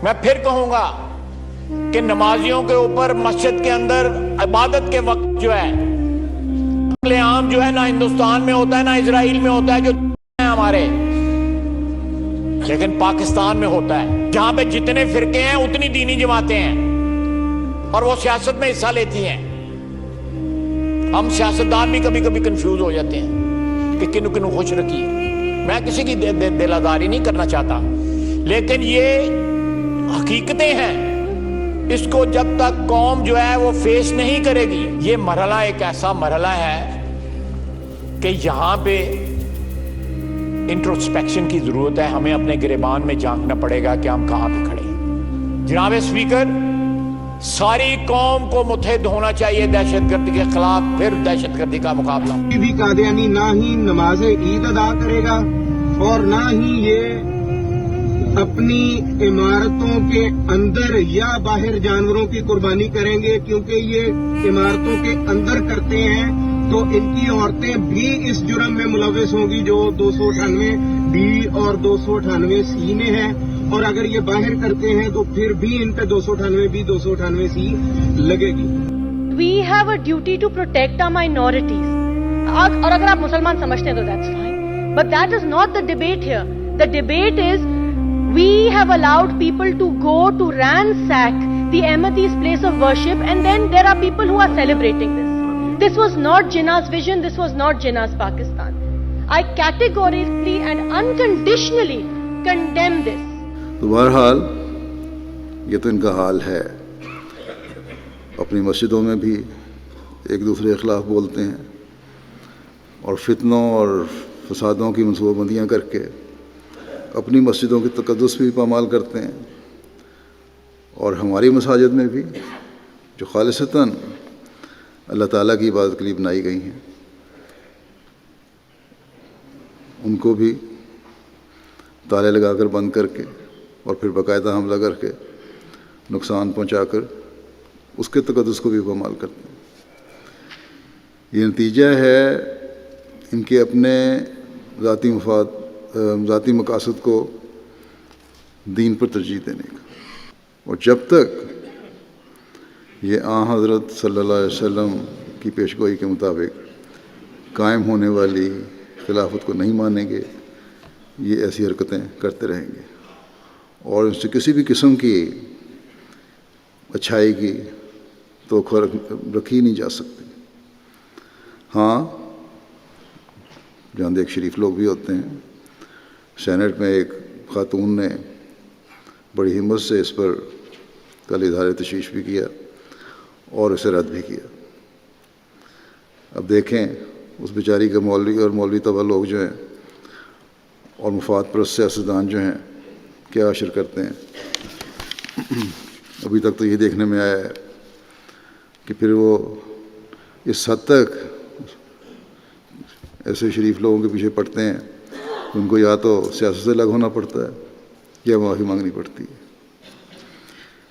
میں پھر کہوں گا کہ نمازیوں کے اوپر مسجد کے اندر عبادت کے وقت جو ہے عقل عام جو ہے نہ ہندوستان میں ہوتا ہے نہ اسرائیل میں ہوتا ہے جو ہمارے، لیکن پاکستان میں ہوتا ہے، جہاں پہ جتنے فرقے ہیں اتنی دینی جماعتیں ہیں اور وہ سیاست میں حصہ لیتی ہیں۔ ہم سیاستدان بھی کبھی کبھی کنفیوز ہو جاتے ہیں کہ کنو کنو خوش رکھیے۔ میں کسی کی دل آزاری نہیں کرنا چاہتا، لیکن یہ حقیقتیں ہیں، اس کو جب تک قوم جو ہے وہ فیس نہیں کرے گی، یہ مرحلہ ایک ایسا مرحلہ ہے کہ یہاں پہ انٹروسپیکشن کی ضرورت ہے۔ ہمیں اپنے گریبان میں جھانکنا پڑے گا کہ ہم کہاں پہ کھڑے ہیں۔ جناب اسپیکر، ساری قوم کو متحد ہونا چاہیے دہشت گردی کے خلاف، پھر دہشت گردی کا مقابلہ۔ بھی قادیانی نہ ہی نماز عید ادا کرے گا اور نہ ہی یہ اپنی عمارتوں کے اندر یا باہر جانوروں کی قربانی کریں گے، کیونکہ یہ عمارتوں کے اندر کرتے ہیں تو ان کی عورتیں بھی اس جرم میں ملوث ہوں گی جو 298 بی اور 298 سی میں ہے، اور اگر یہ باہر کرتے ہیں تو پھر بھی ان پہ 298 بی 298 سی لگے گی۔ We have a duty to protect our minorities. اور اگر آپ مسلمان سمجھتے ہیں تو that's fine. But that is not the debate here. The debate is we have allowed people to go to ransack the Ahmadis' place of worship, and then there are people who are celebrating this. This was not Jinnah's vision. This was not Jinnah's Pakistan. I categorically and unconditionally condemn this. تو بہرحال یہ تو ان کا حال ہے، اپنی مسجدوں میں بھی ایک دوسرے کے خلاف بولتے ہیں اور فتنوں اور فسادوں کی منصوبہ بندیاں کر کے اپنی مسجدوں کی تقدس بھی پامال کرتے ہیں، اور ہماری مساجد میں بھی جو خالصتاً اللہ تعالیٰ کی عبادت کے لیے بنائی گئی ہیں ان کو بھی تالے لگا کر بند کر کے اور پھر باقاعدہ حملہ کر کے نقصان پہنچا کر اس کے تقدس کو بھی پامال کرتے ہیں۔ یہ نتیجہ ہے ان کے اپنے ذاتی مقاصد کو دین پر ترجیح دینے کا، اور جب تک یہ حضرت صلی اللہ علیہ وسلم کی پیشگوئی کے مطابق قائم ہونے والی خلافت کو نہیں مانیں گے، یہ ایسی حرکتیں کرتے رہیں گے اور ان سے کسی بھی قسم کی اچھائی کی توقع رکھی نہیں جا سکتی۔ ہاں، جہاں ایک شریف لوگ بھی ہوتے ہیں، سینٹ میں ایک خاتون نے بڑی ہمت سے اس پر کل اظہار تشویش بھی کیا اور اسے رد بھی کیا۔ اب دیکھیں اس بیچاری کے مولوی اور مولوی طبع لوگ جو ہیں اور مفاد پرست سیاستدان جو ہیں کیا اشر کرتے ہیں۔ ابھی تک تو یہ دیکھنے میں آیا ہے کہ پھر وہ اس حد تک ایسے شریف لوگوں کے پیچھے پڑتے ہیں ان کو یا تو سیاست سے الگ ہونا پڑتا ہے یا معافی مانگنی پڑتی ہے۔